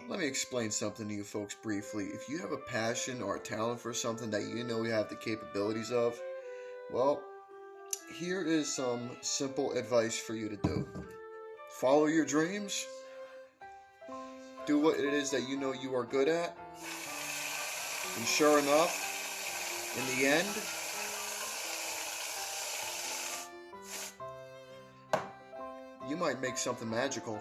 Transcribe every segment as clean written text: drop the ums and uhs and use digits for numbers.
Let me explain something to you folks briefly. If you have a passion or a talent for something that you know you have the capabilities of, well, here is some simple advice for you to do. Follow your dreams, do what it is that you know you are good at, and sure enough, in the end, you might make something magical.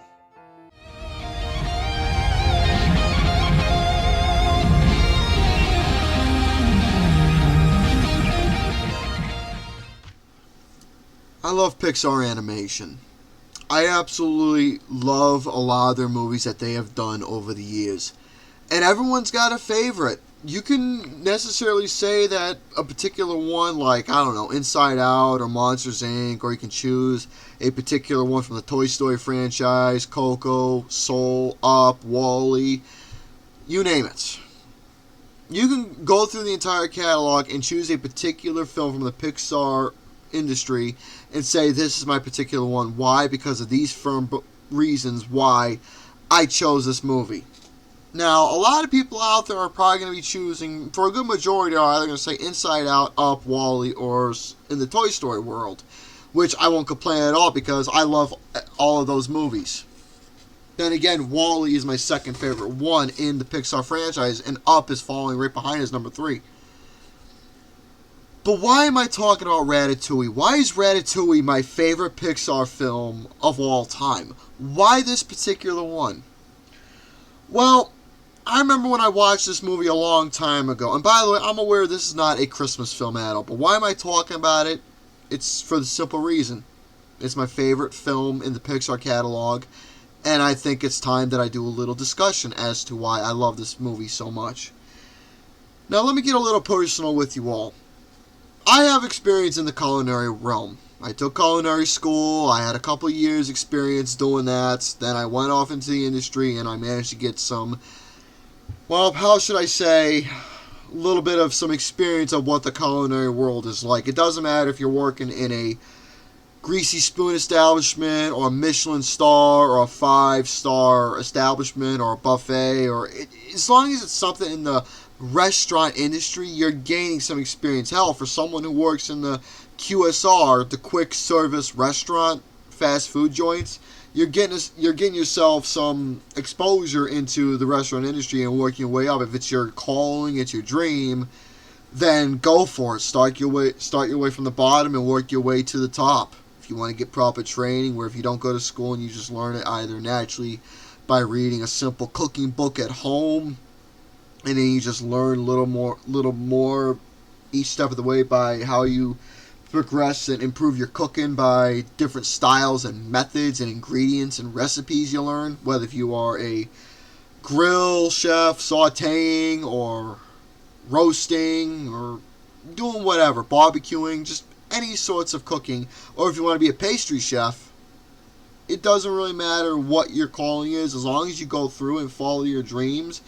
I love Pixar animation. I absolutely love a lot of their movies that they have done over the years. And everyone's got a favorite. You can necessarily say that a particular one, like, I don't know, Inside Out or Monsters Inc., or you can choose a particular one from the Toy Story franchise, Coco, Soul, Up, Wall-E, you name it. You can go through the entire catalog and choose a particular film from the Pixar industry and say, this is my particular one. Why? Because of these firm reasons why I chose this movie. Now, a lot of people out there are probably going to be choosing, for a good majority, are either going to say Inside Out, Up, Wall-E, or in the Toy Story world, which I won't complain at all because I love all of those movies. Then again, Wall-E is my second favorite one in the Pixar franchise, and Up is following right behind as number 3. But why am I talking about Ratatouille? Why is Ratatouille my favorite Pixar film of all time? Why this particular one? Well, I remember when I watched this movie a long time ago. And by the way, I'm aware this is not a Christmas film at all. But why am I talking about it? It's for the simple reason. It's my favorite film in the Pixar catalog. And I think it's time that I do a little discussion as to why I love this movie so much. Now, let me get a little personal with you all. I have experience in the culinary realm. I took culinary school, I had a couple years experience doing that, then I went off into the industry and I managed to get some, well, how should I say, a little bit of some experience of what the culinary world is like. It doesn't matter if you're working in a greasy spoon establishment or a Michelin star or a 5-star establishment or a buffet, or as long as it's something in the restaurant industry, you're gaining some experience. Hell, for someone who works in the QSR, the quick service restaurant, fast food joints, you're getting yourself some exposure into the restaurant industry and working your way up. If it's your calling, it's your dream, then go for it. Start your way from the bottom and work your way to the top. If you want to get proper training, where if you don't go to school and you just learn it either naturally by reading a simple cooking book at home, and then you just learn a little more each step of the way by how you progress and improve your cooking by different styles and methods and ingredients and recipes you learn. Whether if you are a grill chef, sauteing or roasting or doing whatever, barbecuing, just any sorts of cooking. Or if you want to be a pastry chef, it doesn't really matter what your calling is, as long as you go through and follow your dreams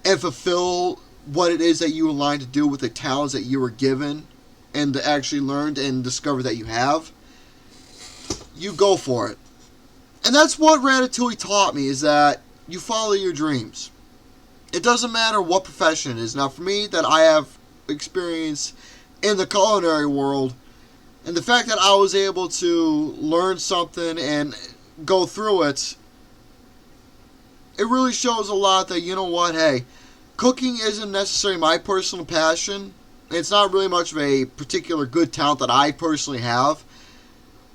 and fulfill what it is that you align to do with the talents that you were given and actually learned and discovered that you have, you go for it. And that's what Ratatouille taught me, is that you follow your dreams. It doesn't matter what profession it is. Now, for me, that I have experience in the culinary world, and the fact that I was able to learn something and go through it, it really shows a lot that, you know what, hey, cooking isn't necessarily my personal passion. It's not really much of a particular good talent that I personally have.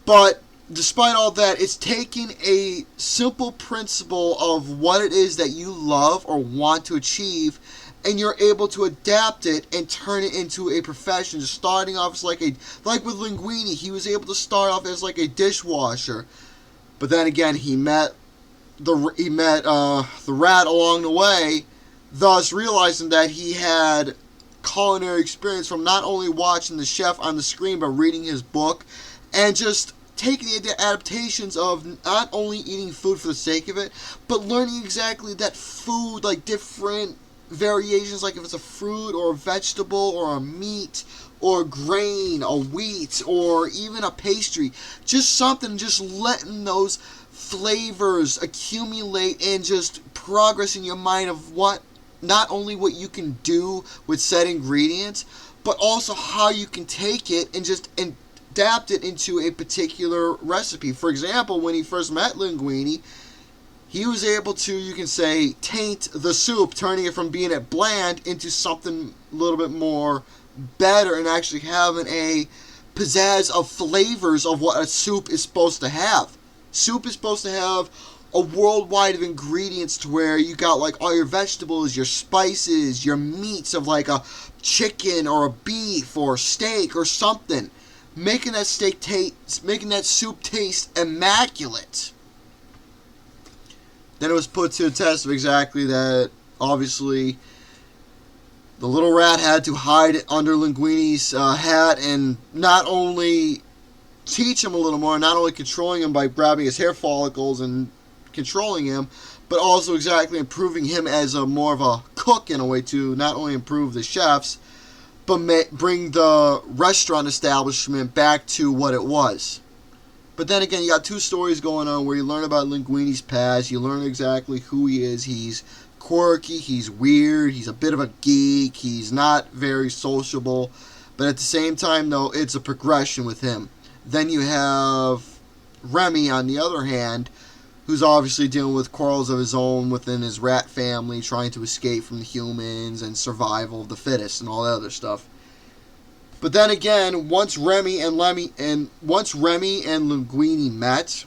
But despite all that, it's taking a simple principle of what it is that you love or want to achieve, and you're able to adapt it and turn it into a profession. Just starting off as like with Linguini, he was able to start off as like a dishwasher. But then again, he met the rat along the way, thus realizing that he had culinary experience from not only watching the chef on the screen, but reading his book, and just taking the adaptations of not only eating food for the sake of it, but learning exactly that food, like different variations, like if it's a fruit or a vegetable or a meat or a grain, a wheat, or even a pastry, just something, just letting those flavors accumulate and just progress in your mind of what, not only what you can do with said ingredients, but also how you can take it and just adapt it into a particular recipe. For example, when he first met Linguini, he was able to, you can say, taint the soup, turning it from being it bland into something a little bit more better and actually having a pizzazz of flavors of what a soup is supposed to have. Soup is supposed to have a worldwide of ingredients to where you got like all your vegetables, your spices, your meats of like a chicken or a beef or steak or something, making that soup taste immaculate. Then it was put to the test of exactly that. Obviously, the little rat had to hide under Linguini's hat and not only teach him a little more, not only controlling him by grabbing his hair follicles and controlling him, but also exactly improving him as a more of a cook in a way to not only improve the chefs, but bring the restaurant establishment back to what it was. But then again, you got two stories going on where you learn about Linguini's past, you learn exactly who he is. He's quirky, he's weird, he's a bit of a geek, he's not very sociable, but at the same time, though, it's a progression with him. Then you have Remy, on the other hand, who's obviously dealing with quarrels of his own within his rat family, trying to escape from the humans and survival of the fittest and all that other stuff. But then again, once Remy and Linguini met,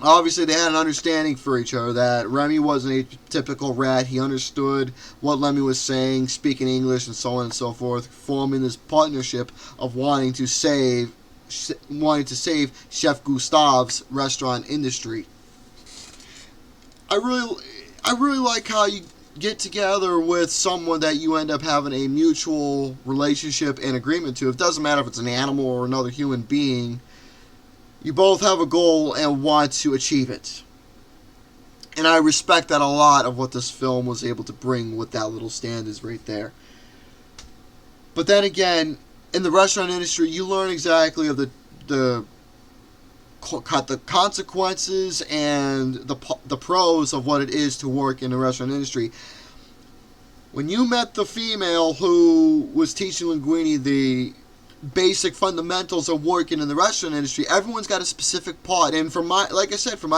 obviously they had an understanding for each other that Remy wasn't a typical rat. He understood what Lemmy was saying, speaking English and so on and so forth, forming this partnership of wanting to save Chef Gustave's restaurant industry. I really like how you get together with someone that you end up having a mutual relationship and agreement to. It doesn't matter if it's an animal or another human being. You both have a goal and want to achieve it. And I respect that a lot of what this film was able to bring with that little stand is right there. But then again, in the restaurant industry, you learn exactly of the consequences and the pros of what it is to work in the restaurant industry. When you met the female who was teaching Linguini the basic fundamentals of working in the restaurant industry, everyone's got a specific part. And from my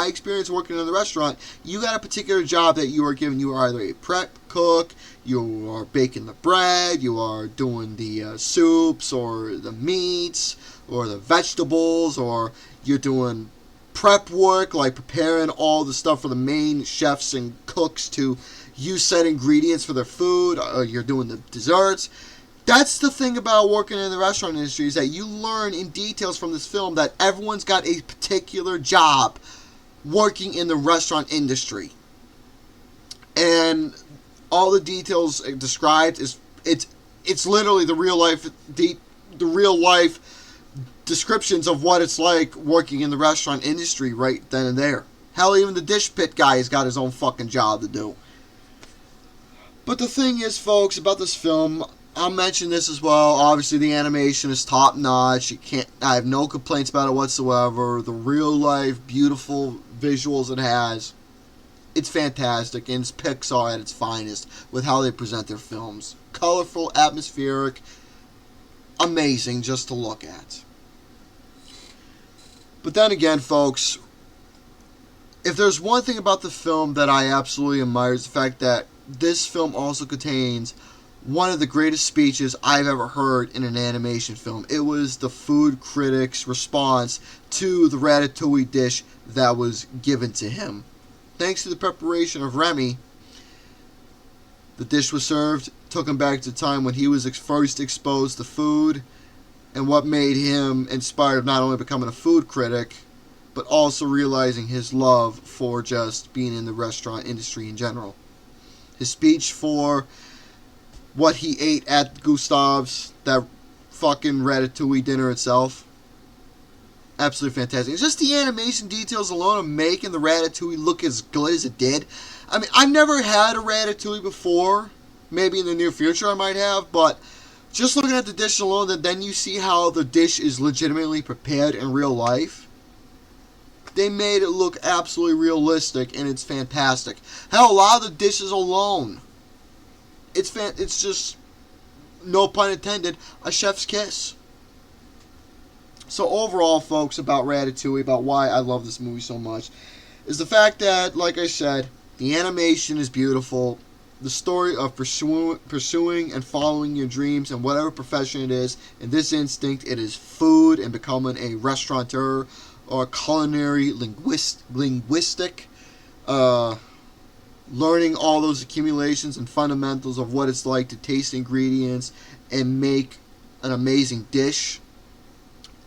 experience working in the restaurant, you got a particular job that you are given. You are either a prep cook, you are baking the bread, you are doing the soups or the meats or the vegetables, or you're doing prep work, like preparing all the stuff for the main chefs and cooks to use said ingredients for their food, or you're doing the desserts. That's the thing about working in the restaurant industry, is that you learn in details from this film that everyone's got a particular job working in the restaurant industry. And all the details described it's literally the real life descriptions of what it's like working in the restaurant industry right then and there. Hell, even the dish pit guy has got his own fucking job to do. But the thing is, folks, about this film, I'll mention this as well. Obviously, the animation is top notch. I have no complaints about it whatsoever. The real life, beautiful visuals it has, it's fantastic, and it's Pixar at its finest with how they present their films. Colorful, atmospheric, amazing just to look at. But then again, folks, if there's one thing about the film that I absolutely admire, is the fact that this film also contains one of the greatest speeches I've ever heard in an animation film. It was the food critic's response to the Ratatouille dish that was given to him. Thanks to the preparation of Remy, the dish was served, took him back to the time when he was first exposed to food, and what made him inspired of not only becoming a food critic, but also realizing his love for just being in the restaurant industry in general. His speech for what he ate at Gustave's, that fucking Ratatouille dinner itself, absolutely fantastic. It's just the animation details alone of making the Ratatouille look as good as it did. I mean, I've never had a Ratatouille before. Maybe in the near future I might have, but just looking at the dish alone, then you see how the dish is legitimately prepared in real life. They made it look absolutely realistic, and it's fantastic. Hell, a lot of the dishes alone, it's just, no pun intended, a chef's kiss. So overall, folks, about Ratatouille, about why I love this movie so much, is the fact that, like I said, the animation is beautiful. The story of pursuing and following your dreams in whatever profession it is. In this instinct, it is food and becoming a restaurateur or culinary linguistic. Learning all those accumulations and fundamentals of what it's like to taste ingredients and make an amazing dish.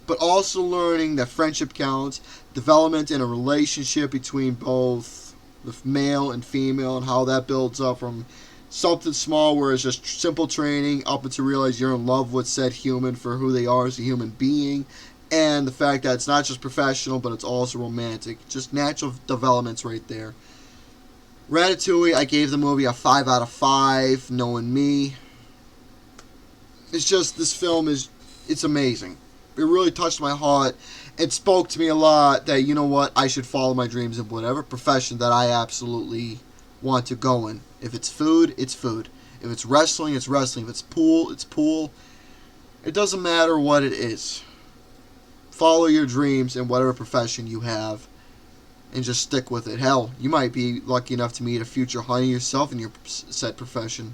But also learning that friendship counts, development in a relationship between both the male and female, and how that builds up from something small where it's just simple training up until realize you're in love with said human for who they are as a human being, and the fact that it's not just professional but it's also romantic. Just natural developments right there. Ratatouille, I gave the movie a 5 out of 5, knowing me. It's just, this film it's amazing. It really touched my heart. It spoke to me a lot that, you know what, I should follow my dreams in whatever profession that I absolutely want to go in. If it's food, it's food. If it's wrestling, it's wrestling. If it's pool, it's pool. It doesn't matter what it is. Follow your dreams in whatever profession you have and just stick with it. Hell, you might be lucky enough to meet a future honey yourself in your said profession.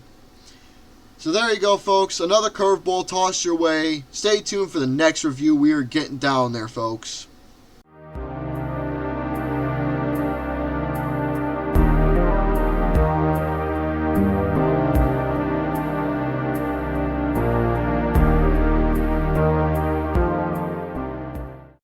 So there you go, folks. Another curveball tossed your way. Stay tuned for the next review. We are getting down there, folks.